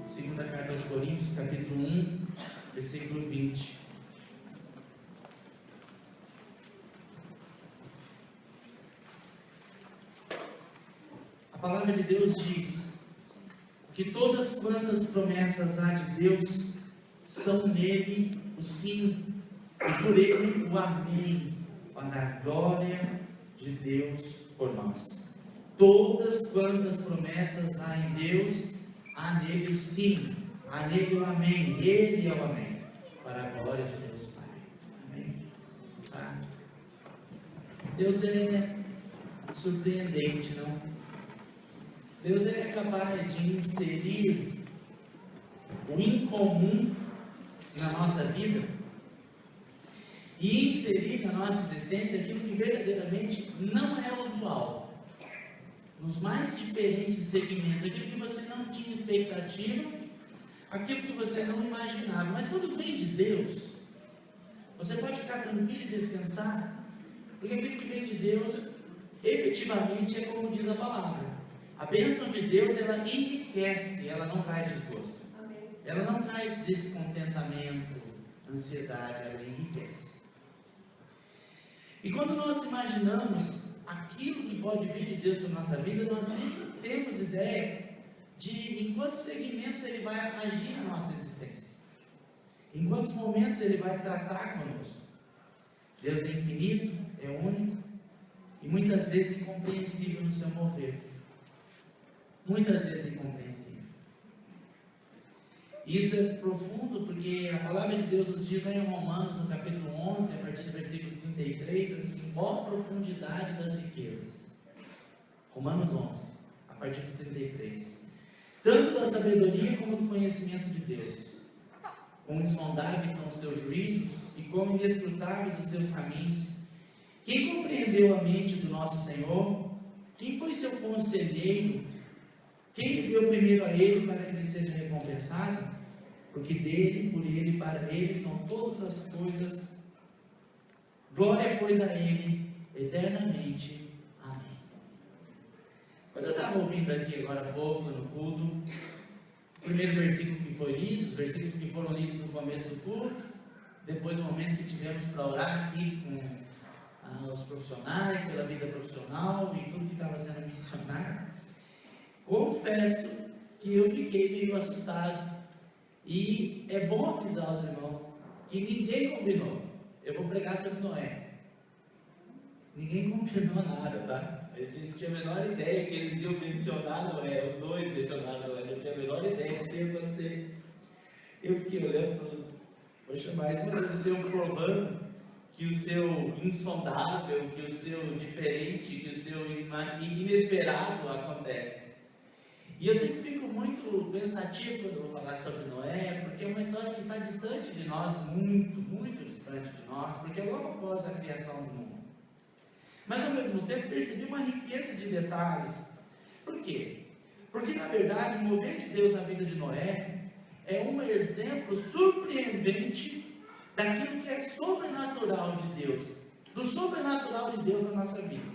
Segunda carta aos Coríntios, capítulo 1, versículo 20. A palavra de Deus diz que todas quantas promessas há de Deus são nele o sim, e por ele o amém, para a glória de Deus por nós. Todas quantas promessas há em Deus, há nele o sim, há nele o amém, ele é o amém, para a glória de Deus Pai. Amém? Tá? Deus é surpreendente, não? Deus é capaz de inserir o incomum na nossa vida e inserir na nossa existência aquilo que verdadeiramente não é usual, nos mais diferentes segmentos, aquilo que você não tinha expectativa, aquilo que você não imaginava. Mas quando vem de Deus, você pode ficar tranquilo e descansar, porque aquilo que vem de Deus efetivamente é como diz a palavra. A bênção de Deus, ela enriquece, ela não traz desgosto. Ela não traz descontentamento, ansiedade, ela enriquece. E quando nós imaginamos aquilo que pode vir de Deus para a nossa vida, nós nem temos ideia de em quantos segmentos Ele vai agir na nossa existência. Em quantos momentos Ele vai tratar conosco. Deus é infinito, é único e muitas vezes incompreensível no seu mover. Muitas vezes incompreensível. Isso é profundo porque a palavra de Deus nos diz lá em Romanos, no capítulo 11, a partir do versículo 33, assim: ó profundidade das riquezas. Romanos 11, a partir do 33. Tanto da sabedoria como do conhecimento de Deus. Quão insondáveis são os teus juízos e quão inescrutáveis os teus caminhos. Quem compreendeu a mente do nosso Senhor? Quem foi seu conselheiro? Quem lhe deu primeiro a ele para que ele seja recompensado? Porque dele, por ele e para ele são todas as coisas. Glória, pois, a ele eternamente. Amém. Quando eu estava ouvindo aqui agora há pouco no culto, o primeiro versículo que foi lido, os versículos que foram lidos no começo do culto, depois do momento que tivemos para orar aqui com os profissionais, pela vida profissional e tudo que estava sendo mencionado, confesso que eu fiquei meio assustado. E é bom avisar os irmãos que ninguém combinou. Eu vou pregar sobre Noé. Ninguém combinou nada, tá? Eu não tinha a menor ideia que eles iam mencionar Noé. Os dois mencionaram Noé. Eu não tinha a menor ideia que isso ia acontecer. Eu fiquei olhando e falando: poxa, mais uma vez o Senhor provando que o seu insondável, que o seu diferente, que o seu inesperado acontece. E eu sempre fico muito pensativo quando eu vou falar sobre Noé, porque é uma história que está distante de nós, muito, muito distante de nós, porque é logo após a criação do mundo. Mas ao mesmo tempo percebi uma riqueza de detalhes. Por quê? Porque na verdade o mover de Deus na vida de Noé é um exemplo surpreendente daquilo que é sobrenatural de Deus, do sobrenatural de Deus na nossa vida.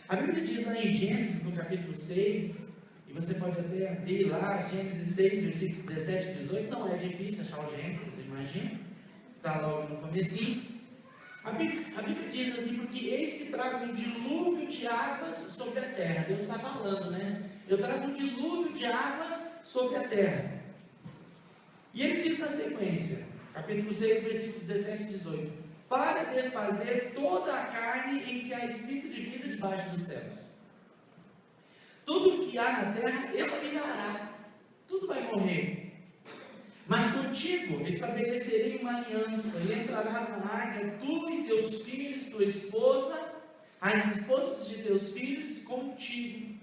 A Bíblia diz lá em Gênesis, no capítulo 6, e você pode até abrir lá, Gênesis 6, versículos 17 e 18, não é difícil achar o Gênesis, imagina, está logo no comecinho. A Bíblia diz assim: porque eis que trago um dilúvio de águas sobre a terra. Deus está falando, né? Eu trago um dilúvio de águas sobre a terra. E ele diz na sequência, capítulo 6, versículos 17 e 18: para desfazer toda a carne em que há espírito de vida debaixo dos céus. Tudo o que há na terra expirará, tudo vai morrer. Mas contigo estabelecerei uma aliança, e entrarás na arca, tu e teus filhos, tua esposa, as esposas de teus filhos contigo.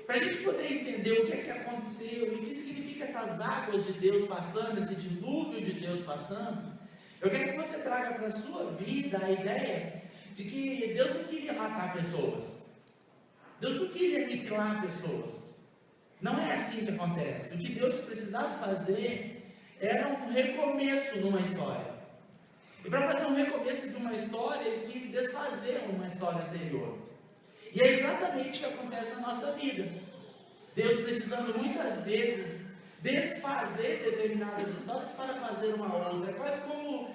Para a gente poder entender o que é que aconteceu e o que significa essas águas de Deus passando, esse dilúvio de Deus passando, eu quero que você traga para a sua vida a ideia de que Deus não queria matar pessoas. Deus não queria aniquilar pessoas. Não é assim que acontece. O que Deus precisava fazer era um recomeço numa história. E para fazer um recomeço de uma história, Ele tinha que desfazer uma história anterior. E é exatamente o que acontece na nossa vida. Deus precisando muitas vezes vezes desfazer determinadas histórias para fazer uma outra. É quase como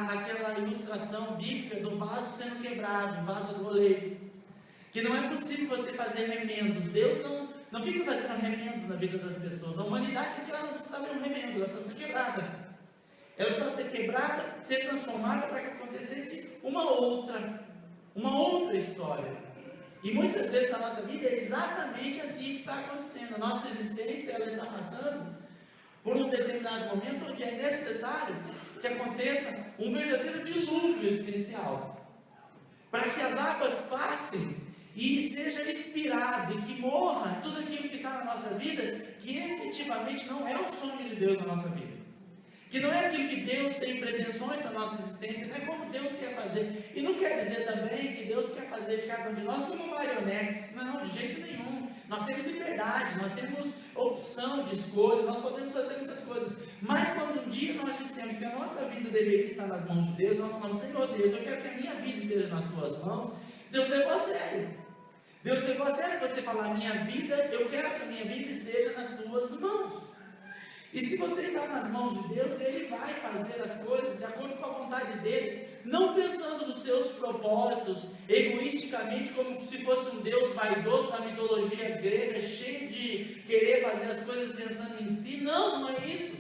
naquela ilustração bíblica do vaso sendo quebrado, o vaso do oleiro. Que não é possível você fazer remendos. Deus não fica fazendo remendos na vida das pessoas. A humanidade ela não precisa de um remendo, ela precisa ser quebrada. Ela precisa ser quebrada, ser transformada para que acontecesse uma outra história. E muitas vezes na nossa vida é exatamente assim que está acontecendo. A nossa existência ela está passando por um determinado momento onde é necessário que aconteça um verdadeiro dilúvio existencial, para que as águas passem e seja expirado e que morra tudo aquilo que está na nossa vida, que efetivamente não é o sonho de Deus na nossa vida. Que não é aquilo que Deus tem pretensões na nossa existência, não é como Deus quer fazer. E não quer dizer também que Deus quer fazer de cada um de nós como marionetes. Não, de jeito nenhum. Nós temos liberdade, nós temos opção de escolha, nós podemos fazer muitas coisas. Mas quando um dia nós dissemos que a nossa vida deveria estar nas mãos de Deus, nós falamos, Senhor Deus, eu quero que a minha vida esteja nas tuas mãos. Deus levou a sério. Deus levou a sério você falar, minha vida, eu quero que a minha vida esteja nas tuas mãos. E se você está nas mãos de Deus, Ele vai fazer as coisas de acordo com a vontade dEle, não pensando nos seus propósitos, egoisticamente, como se fosse um Deus vaidoso da mitologia grega, cheio de querer fazer as coisas pensando em si. Não é isso.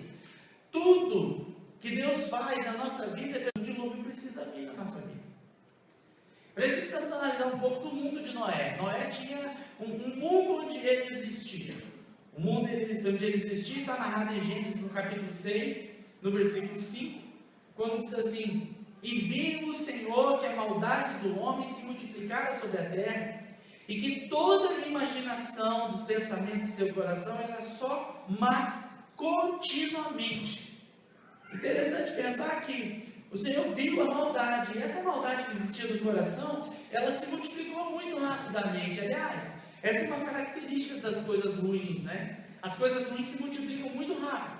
Tudo que Deus faz na nossa vida, o dilúvio precisa vir na nossa vida. Por isso precisamos analisar um pouco do mundo de Noé. Noé tinha um mundo onde ele existia. O mundo onde ele existia está narrado em Gênesis no capítulo 6, no versículo 5, quando diz assim: e viu o Senhor que a maldade do homem se multiplicara sobre a terra, e que toda a imaginação dos pensamentos do seu coração era só má continuamente. Interessante pensar que o Senhor viu a maldade, e essa maldade que existia no coração, ela se multiplicou muito rapidamente. Aliás, essa é uma característica das coisas ruins, né? As coisas ruins se multiplicam muito rápido.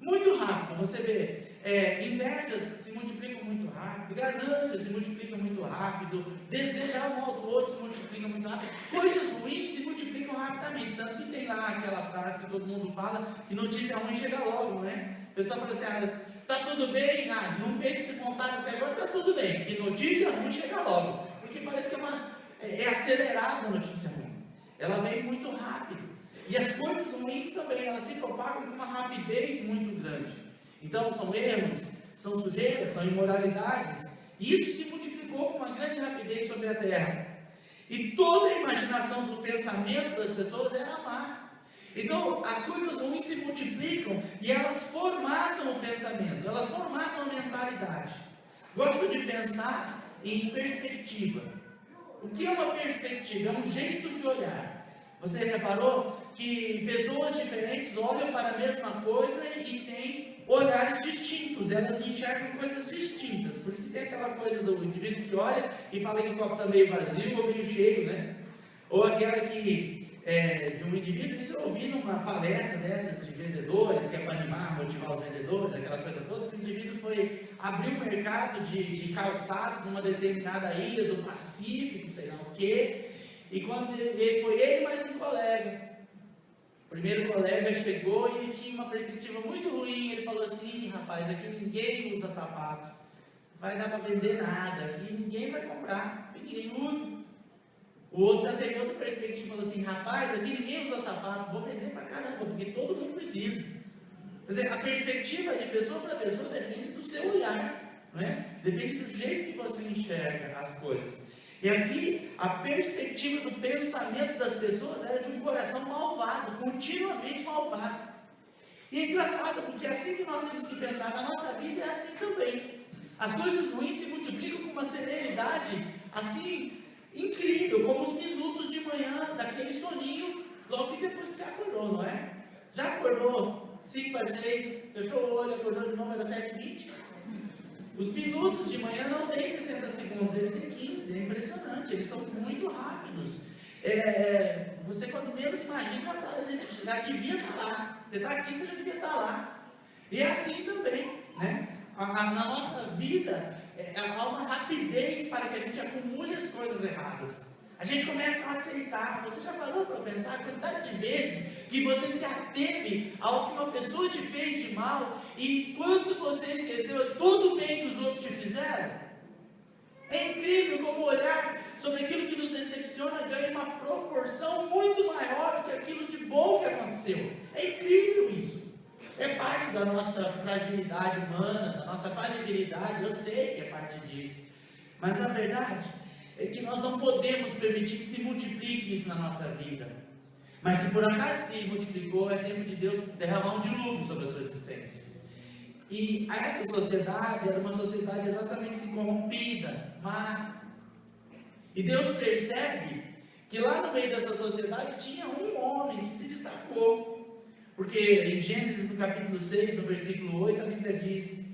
Muito rápido. Você vê, invejas se multiplicam muito rápido, ganância se multiplica muito rápido, desejar o mal do outro se multiplica muito rápido. Coisas ruins se multiplicam rapidamente. Tanto que tem lá aquela frase que todo mundo fala, que notícia ruim chega logo, não é? O pessoal fala assim, tá tudo bem? Não fez esse contato até agora, tá tudo bem. Que notícia ruim chega logo. Porque parece que é acelerada a notícia ruim. Ela vem muito rápido. E as coisas ruins também, elas se propagam com uma rapidez muito grande. Então, são erros, são sujeiras, são imoralidades. E isso se multiplicou com uma grande rapidez sobre a terra. E toda a imaginação do pensamento das pessoas era má. Então, as coisas ruins se multiplicam e elas formatam o pensamento, elas formatam a mentalidade. Gosto de pensar em perspectiva. O que é uma perspectiva? É um jeito de olhar. Você reparou que pessoas diferentes olham para a mesma coisa e têm olhares distintos, elas enxergam coisas distintas. Por isso que tem aquela coisa do indivíduo que olha e fala que o copo está meio vazio ou meio cheio, né? Ou aquela que, de um indivíduo, isso eu ouvi numa palestra dessas de vendedores, que é para animar, motivar os vendedores, aquela coisa toda, que o indivíduo foi abrir um mercado de calçados numa determinada ilha do Pacífico, sei lá o quê. E quando foi ele mais um colega, o primeiro colega chegou e ele tinha uma perspectiva muito ruim. Ele falou assim: rapaz, aqui ninguém usa sapato, vai dar para vender nada, aqui ninguém vai comprar, ninguém usa. O outro já teve outra perspectiva e falou assim: rapaz, aqui ninguém usa sapato, vou vender para caramba, porque todo mundo precisa. Quer dizer, a perspectiva de pessoa para pessoa depende do seu olhar, não é? Depende do jeito que você enxerga as coisas. E aqui, a perspectiva do pensamento das pessoas era de um coração malvado, continuamente malvado. E é engraçado, porque é assim que nós temos que pensar na nossa vida, é assim também. As coisas ruins se multiplicam com uma celeridade, assim, incrível, como os minutos de manhã, daquele soninho, logo que depois que você acordou, não é? Já acordou 5:06, fechou o olho, acordou de novo, era 7:20. Os minutos de manhã não têm 60 segundos, eles têm 15, é impressionante, eles são muito rápidos. Você quando menos imagina, já devia estar lá. Você está aqui, você já devia estar lá. E é assim também, né? Na nossa vida, há uma rapidez para que a gente acumule as coisas erradas. A gente começa a aceitar. Você já parou para pensar a quantidade de vezes que você se ateve ao que uma pessoa te fez de mal e quanto você esqueceu tudo o bem que os outros te fizeram? É incrível como olhar sobre aquilo que nos decepciona ganha uma proporção muito maior do que aquilo de bom que aconteceu. É incrível isso. É parte da nossa fragilidade humana, da nossa falibilidade, eu sei que é parte disso. Mas a verdade é que nós não podemos permitir que se multiplique isso na nossa vida. Mas se por acaso se multiplicou, é tempo de Deus derramar um dilúvio sobre a sua existência. E essa sociedade era uma sociedade exatamente assim, corrompida, má. E Deus percebe que lá no meio dessa sociedade tinha um homem que se destacou. Porque em Gênesis no capítulo 6, no versículo 8, a Bíblia diz: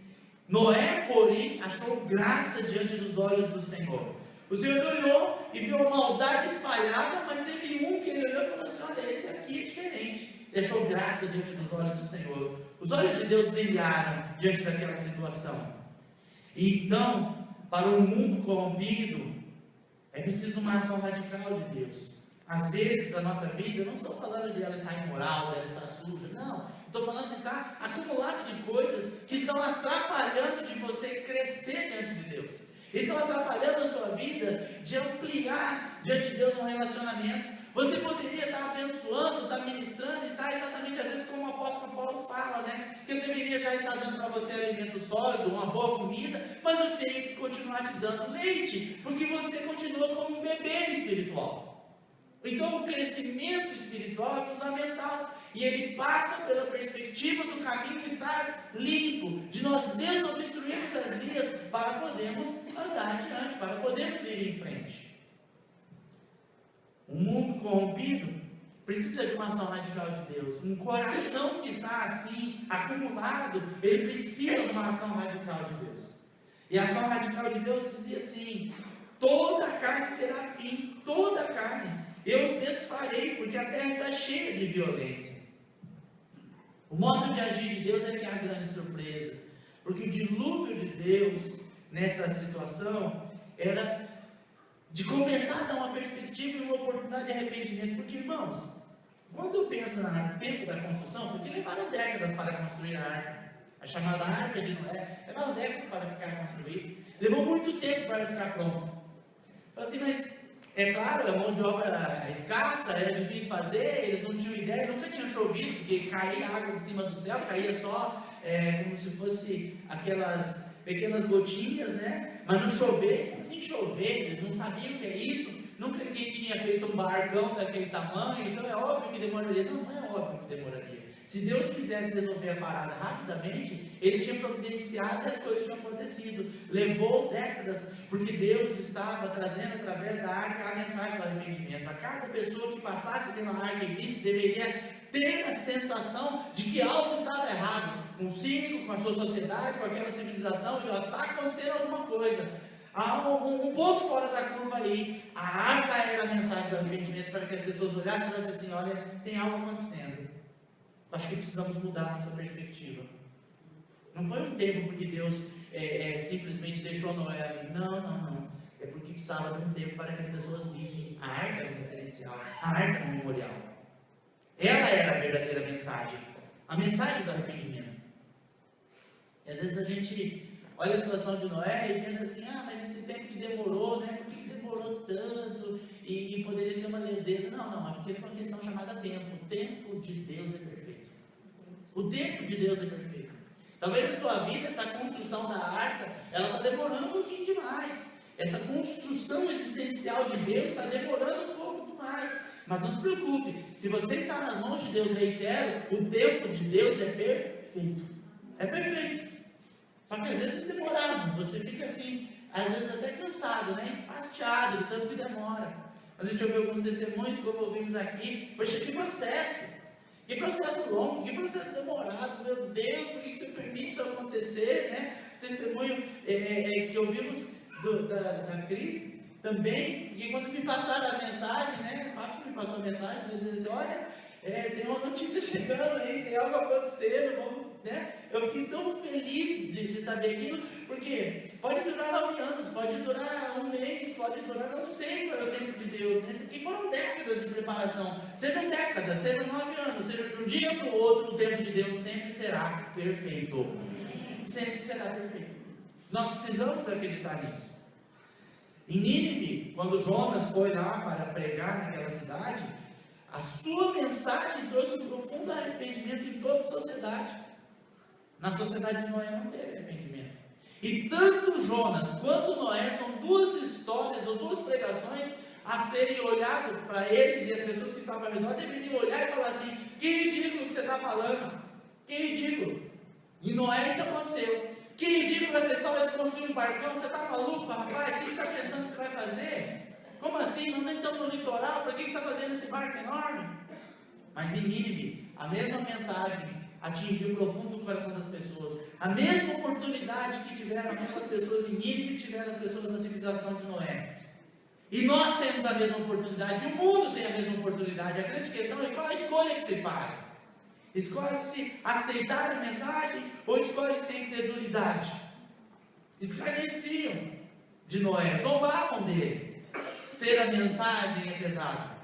Noé, porém, achou graça diante dos olhos do Senhor. O Senhor olhou e viu a maldade espalhada, mas teve um que ele olhou e falou assim: olha, esse aqui é diferente. Ele achou graça diante dos olhos do Senhor. Os olhos de Deus brilharam diante daquela situação. E então, para um mundo corrompido, é preciso uma ação radical de Deus. Às vezes a nossa vida, eu não estou falando de ela estar imoral, ela estar suja, não. Estou falando de estar acumulado de coisas que estão atrapalhando de você crescer diante de Deus. Estão atrapalhando a sua vida de ampliar diante de Deus um relacionamento. Você poderia estar abençoando, estar ministrando, estar exatamente às vezes como o apóstolo Paulo fala, né? Que eu deveria já estar dando para você alimento sólido, uma boa comida, mas eu tenho que continuar te dando leite, porque você continua como um bebê espiritual. Então o crescimento espiritual é fundamental. E ele passa pela perspectiva do caminho estar limpo, de nós desobstruirmos as vias para podermos andar adiante, para podermos ir em frente. Um mundo corrompido precisa de uma ação radical de Deus. Um coração que está assim, acumulado, ele precisa de uma ação radical de Deus. E a ação radical de Deus dizia assim: toda a carne terá fim, toda a carne. Eu os desfarei, porque a terra está cheia de violência. O modo de agir de Deus é que é a grande surpresa, porque o dilúvio de Deus nessa situação era de começar a dar uma perspectiva e uma oportunidade de arrependimento. Porque, irmãos, quando eu penso no tempo da construção, porque levaram décadas para construir a arca, a chamada Arca de Noé, levaram décadas para ficar construída, levou muito tempo para ficar pronto. Assim, mas é claro, a mão de obra escassa, era difícil fazer, eles não tinham ideia, nunca tinha chovido, porque caía água de cima do céu, caía só como se fosse aquelas pequenas gotinhas, né? Mas não chover, como assim chover? Eles não sabiam o que é isso, nunca ninguém tinha feito um barcão daquele tamanho, então é óbvio que demoraria. Não, não é óbvio que demoraria. Se Deus quisesse resolver a parada rapidamente, Ele tinha providenciado e as coisas tinham acontecido. Levou décadas, porque Deus estava trazendo através da arca a mensagem do arrependimento. A cada pessoa que passasse pela arca e visse, deveria ter a sensação de que algo estava errado, consigo, com a sua sociedade, com aquela civilização, e está acontecendo alguma coisa. Há um ponto fora da curva aí. A arca era a mensagem do arrependimento para que as pessoas olhassem e falassem assim: olha, tem algo acontecendo. Acho que precisamos mudar a nossa perspectiva. Não foi um tempo porque Deus simplesmente deixou Noé ali. Não. É porque precisava de um tempo para que as pessoas vissem a arca no referencial, a arca no memorial. Ela era a verdadeira mensagem, a mensagem do arrependimento. E às vezes a gente olha a situação de Noé e pensa assim: mas esse tempo que demorou, né? Por que demorou tanto? E poderia ser uma lerdeza. Não, é porque é uma questão chamada tempo. O tempo de Deus é perfeito. O tempo de Deus é perfeito. Talvez na sua vida, essa construção da arca, ela está demorando um pouquinho demais. Essa construção existencial de Deus está demorando um pouco demais. Mas não se preocupe, se você está nas mãos de Deus, reitero, o tempo de Deus é perfeito. É perfeito. Só que às vezes é demorado, você fica assim, às vezes até cansado, né? Enfastiado de tanto que demora. A gente ouviu alguns testemunhos, como ouvimos aqui. Poxa, que processo! Que processo longo, que processo demorado, meu Deus, por que você permite isso acontecer, né? O testemunho que ouvimos da Cris também, e quando me passaram a mensagem, né? O Fábio me passou a mensagem, ele dizia assim: olha, tem uma notícia chegando aí, tem algo acontecendo, vamos né? Eu fiquei tão feliz de saber aquilo, porque pode durar 9 anos, pode durar 1 mês, pode durar, não sei qual é o tempo de Deus. Nesse aqui foram décadas de preparação. Sejam décadas, sejam 9 anos, seja de um dia para o outro, o tempo de Deus sempre será perfeito. Sempre será perfeito. Nós precisamos acreditar nisso. Em Nínive, quando Jonas foi lá para pregar naquela cidade, a sua mensagem trouxe um profundo arrependimento em toda a sociedade. Na sociedade de Noé não teve arrependimento. E tanto Jonas quanto Noé são 2 histórias ou 2 pregações a serem olhadas para eles, e as pessoas que estavam ao redor deveriam olhar e falar assim: que ridículo que você está falando, que ridículo. E Noé isso aconteceu. Que ridículo essa história de construir um barcão, você está maluco, rapaz? O que você está pensando que você vai fazer? Como assim? Não estamos no litoral, para que você está fazendo esse barco enorme? Mas em Nínive, a mesma mensagem atingiu o profundo do coração das pessoas. A mesma oportunidade que tiveram aquelas pessoas em Nínive, tiveram as pessoas da civilização de Noé. E nós temos a mesma oportunidade, o mundo tem a mesma oportunidade. A grande questão é qual a escolha que se faz. Escolhe-se aceitar a mensagem ou escolhe-se a incredulidade? Escarneciam de Noé, zombavam dele. Ser a mensagem é pesado.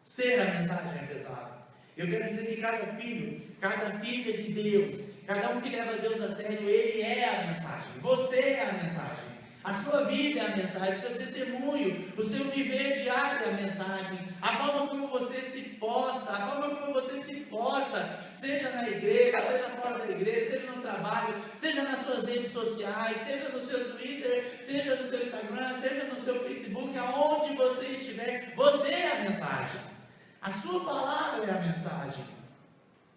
Ser a mensagem é pesado. Eu quero dizer que cada filho, cada filha de Deus, cada um que leva Deus a sério, ele é a mensagem. Você é a mensagem. A sua vida é a mensagem, o seu testemunho, o seu viver diário é a mensagem, a forma como você se posta, a forma como você se porta, seja na igreja, seja fora da igreja, seja no trabalho, seja nas suas redes sociais, seja no seu Twitter, seja no seu Instagram, seja no seu Facebook, aonde você estiver, você é a mensagem. A sua palavra é a mensagem.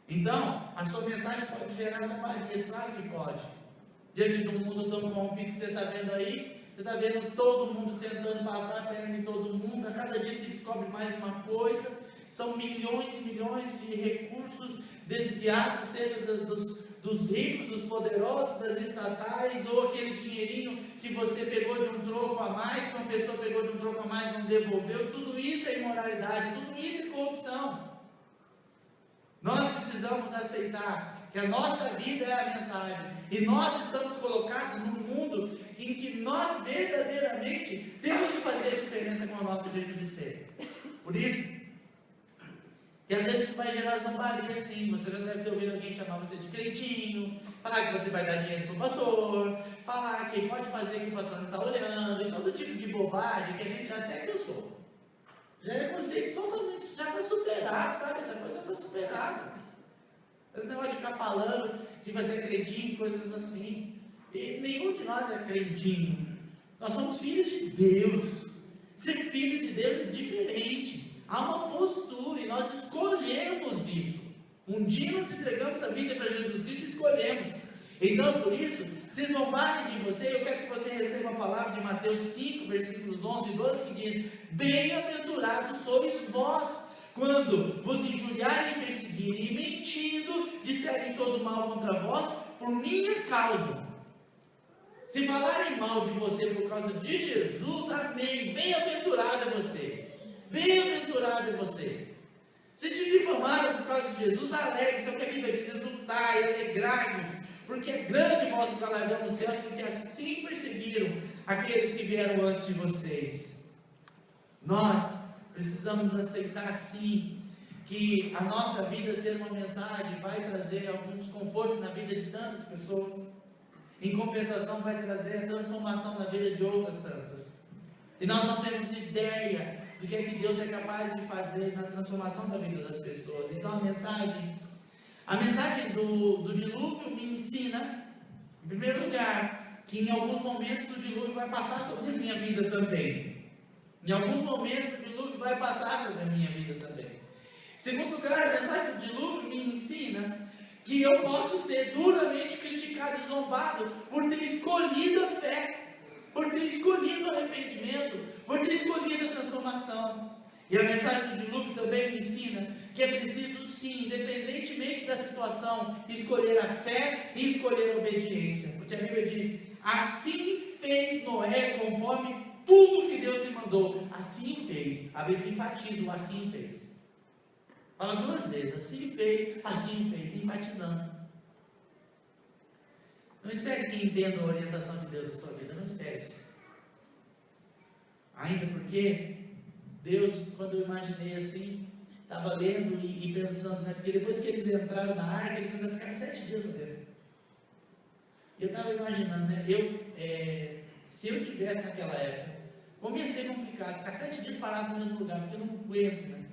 Então, a sua mensagem pode gerar zombarias, claro que pode. Diante de um mundo tão corrompido que você está vendo aí, você está vendo todo mundo tentando passar a perna em todo mundo, a cada dia se descobre mais uma coisa, são milhões e milhões de recursos desviados, seja dos ricos, dos poderosos, das estatais, ou aquele dinheirinho que você pegou de um troco a mais, que uma pessoa pegou de um troco a mais e não devolveu, tudo isso é imoralidade, tudo isso é corrupção. Nós precisamos aceitar que a nossa vida é a mensagem, e nós estamos colocados num mundo em que nós verdadeiramente temos que fazer a diferença com o nosso jeito de ser. Por isso, que às vezes isso vai gerar zombaria, sim. Você já deve ter ouvido alguém chamar você de creitinho, falar que você vai dar dinheiro para o pastor, falar que pode fazer que o pastor não está olhando, e todo tipo de bobagem que a gente já até cansou. Já é conceito totalmente, já está superado, sabe? Essa coisa já está superada. Esse negócio de ficar falando de você é crentinho, coisas assim. E nenhum de nós é crentinho. Nós somos filhos de Deus. Ser filho de Deus é diferente. Há uma postura e nós escolhemos isso. Um dia nós entregamos a vida para Jesus Cristo e escolhemos. Então, por isso, se zombarem de você, eu quero que você receba a palavra de Mateus 5, versículos 11 e 12, que diz: bem-aventurados sois vós, quando vos injuriarem e perseguirem, e mentindo, disserem todo mal contra vós, por minha causa. Se falarem mal de você por causa de Jesus, amém. Bem-aventurado é você. Bem-aventurado é você. Se te difamaram por causa de Jesus, alegre-se. É o que a Bíblia diz: exultai, alegrai-vos, porque é grande o vosso galardão nos céus, porque assim perseguiram aqueles que vieram antes de vocês. Nós precisamos aceitar sim que a nossa vida ser uma mensagem vai trazer algum desconforto na vida de tantas pessoas. Em compensação, vai trazer a transformação na vida de outras tantas. E nós não temos ideia do que é que Deus é capaz de fazer na transformação da vida das pessoas. Então a mensagem do dilúvio me ensina, em primeiro lugar, que em alguns momentos o dilúvio vai passar sobre a minha vida também. Em alguns momentos o dilúvio vai passar sobre a minha vida também. Em segundo lugar, a mensagem do dilúvio me ensina que eu posso ser duramente criticado e zombado por ter escolhido a fé, por ter escolhido o arrependimento, por ter escolhido a transformação. E a mensagem do dilúvio também me ensina que é preciso sim, independentemente da situação, escolher a fé e escolher a obediência. Porque a Bíblia diz: assim fez Noé conforme tudo que Deus lhe mandou. Assim fez. A Bíblia enfatiza o assim fez. Fala 2 vezes: assim fez, enfatizando. Não espere que entenda a orientação de Deus na sua vida, não espere isso. Ainda porque Deus, quando eu imaginei assim, estava lendo e pensando, né? Porque depois que eles entraram na arca, eles ainda ficaram 7 dias lá dentro. E eu estava imaginando, né? Se eu tivesse naquela época, como ia ser complicado, ficar 7 dias parado no mesmo lugar, porque eu não aguento, né?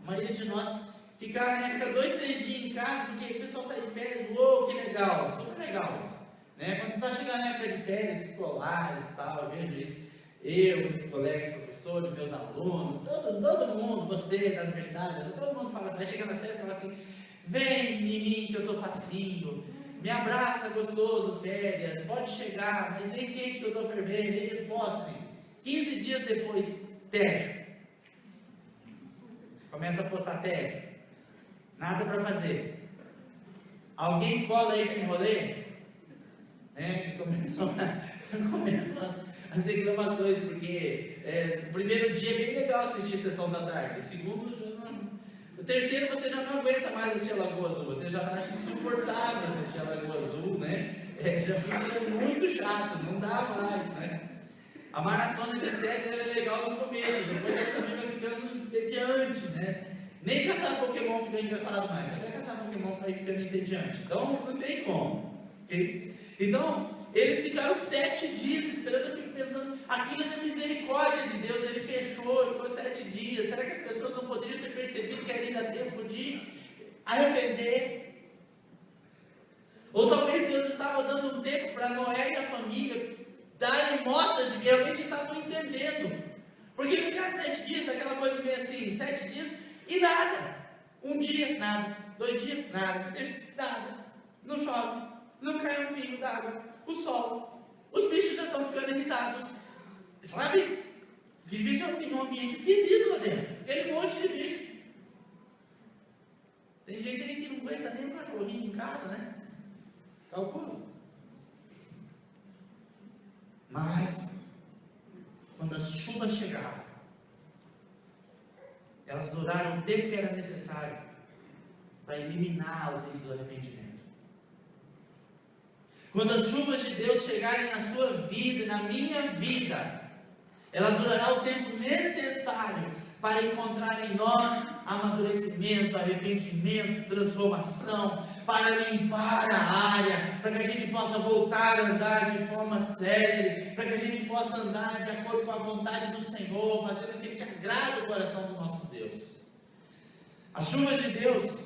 A maioria de nós fica 2, 3 dias em casa, porque o pessoal sai de férias, uou, que legal, super legal isso. Né? Quando está chegando na época de férias escolares e tal, eu vejo isso. Eu, meus colegas, professores, meus alunos, todo mundo, você da universidade, todo mundo fala assim, vai chegar na série e fala assim, vem em mim que eu estou facinho, me abraça gostoso, férias, pode chegar, mas vem quente que eu estou fervendo, eu posso assim. 15 dias depois, tédio. Começa a postar tédio. Nada para fazer. Alguém cola aí com o rolê? Né? Que começam as reclamações, porque o primeiro dia é bem legal assistir Sessão da Tarde, o segundo já não. O terceiro você já não aguenta mais assistir a Lagoa Azul, você já acha insuportável assistir a Lagoa Azul, né? Já fica muito chato, não dá mais, né? A maratona de séries é legal no começo, depois ela também vai ficando entediante, né? Nem caçar Pokémon fica engraçado mais, até caçar Pokémon vai ficando entediante, então não tem como, ok? Então, eles ficaram 7 dias esperando, eu fico pensando, aquilo é da misericórdia de Deus, ele fechou, ficou 7 dias, será que as pessoas não poderiam ter percebido que ali dá tempo de arrepender? Ou talvez Deus estava dando um tempo para Noé e a família darem mostras de que realmente estavam entendendo, porque eles ficaram 7 dias, aquela coisa meio assim, 7 dias e nada, um dia, nada, 2 dias, nada, nada, não chove, não cai um pingo d'água, o sol, os bichos já estão ficando irritados, sabe? Devia ser um ambiente esquisito lá dentro, aquele monte de bicho. Tem gente aí que não aguenta nem um cachorrinho em casa, né? Calcula. Mas, quando as chuvas chegaram, elas duraram o tempo que era necessário para elimiar a ausência do arrependimento. Quando as chuvas de Deus chegarem na sua vida, na minha vida, ela durará o tempo necessário para encontrar em nós amadurecimento, arrependimento, transformação, para limpar a área, para que a gente possa voltar a andar de forma séria, para que a gente possa andar de acordo com a vontade do Senhor, fazendo aquilo que agrada o coração do nosso Deus. As chuvas de Deus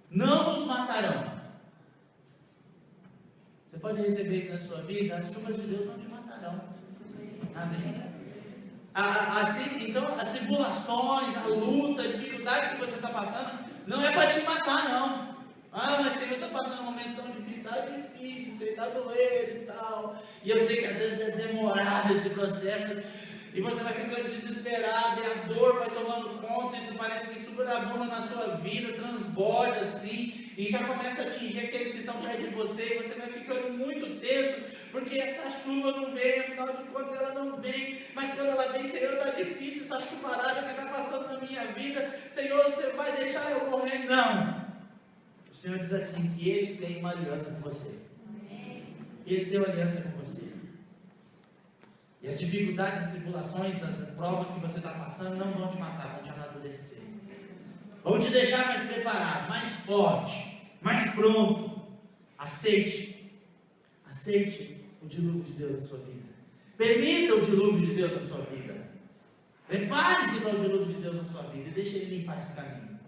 não nos matarão. Você pode receber isso na sua vida, as chuvas de Deus não te matarão. Amém? Assim, então, as tribulações, a luta, a dificuldade que você está passando, não é para te matar, não. Mas Senhor, está passando um momento tão difícil, está difícil, você está doendo e tal. E eu sei que às vezes é demorado esse processo, e você vai ficando desesperado, e a dor vai tomando conta, isso parece que superabunda na sua vida, transborda assim, e já começa a atingir aqueles que estão perto de você, e você vai ficando muito tenso, porque essa chuva não vem, afinal de contas ela não vem, mas quando ela vem, Senhor, está difícil essa chuvarada que está passando na minha vida, Senhor, você vai deixar eu morrer? Não! O Senhor diz assim, que Ele tem uma aliança com você. Ele tem uma aliança com você. E as dificuldades, as tribulações, as provas que você está passando não vão te matar, vão te amadurecer. Vão te deixar mais preparado, mais forte, mais pronto. Aceite o dilúvio de Deus na sua vida. Permita o dilúvio de Deus na sua vida. Prepare-se para o dilúvio de Deus na sua vida e deixe Ele limpar esse caminho.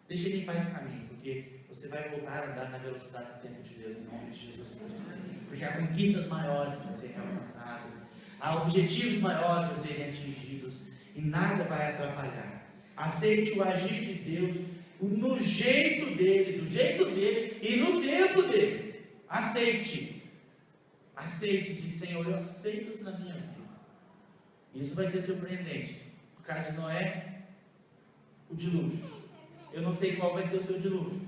Deixe Ele limpar esse caminho, porque você vai voltar a andar na velocidade do tempo de Deus, em nome de Jesus Cristo. Porque há conquistas maiores a serem alcançadas, há objetivos maiores a serem atingidos, e nada vai atrapalhar. Aceite o agir de Deus no jeito dele, do jeito dele e no tempo dele. Aceite, diz Senhor, eu aceito isso na minha vida. Isso vai ser surpreendente. No caso de Noé, o dilúvio. Eu não sei qual vai ser o seu dilúvio,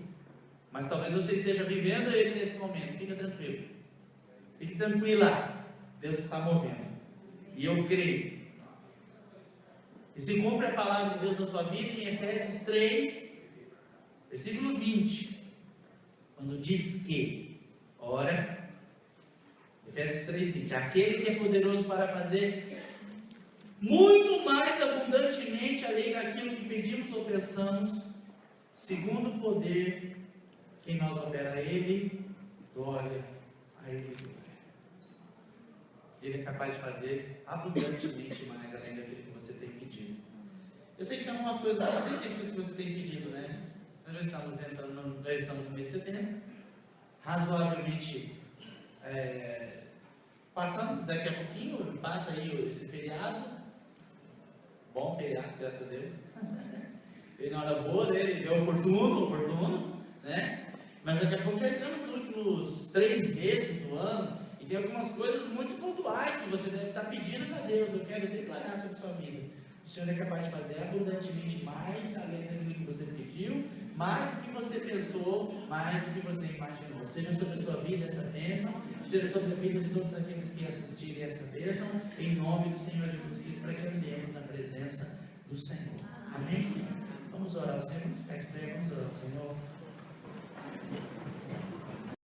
mas talvez você esteja vivendo ele nesse momento. Fica tranquilo, fique tranquila, Deus está movendo, e eu creio. E se cumpre a palavra de Deus na sua vida em Efésios 3, versículo 20, quando diz que, Ora, Efésios 3:20, aquele que é poderoso para fazer muito mais abundantemente além daquilo que pedimos ou pensamos, segundo o poder que em nós opera Ele, glória a Ele. Ele é capaz de fazer abundantemente mais além daquilo que você tem pedido. Eu sei que tem algumas coisas muito específicas que você tem pedido, né? Nós já estamos no mês de setembro, razoavelmente passando, daqui a pouquinho, passa aí esse feriado, bom feriado, graças a Deus, veio na hora boa dele, ele é oportuno, né? Mas daqui a pouco já entramos nos últimos 3 meses do ano, e tem algumas coisas muito pontuais que você deve estar pedindo para Deus. Eu quero declarar sobre a sua vida. O Senhor é capaz de fazer abundantemente mais, além daquilo que você pediu, mais do que você pensou, mais do que você imaginou. Seja sobre a sua vida essa bênção, seja sobre a vida de todos aqueles que assistirem essa bênção, em nome do Senhor Jesus Cristo, para que andemos na presença do Senhor. Amém? Vamos orar ao Senhor, vamos ficar de pé, vamos orar ao Senhor.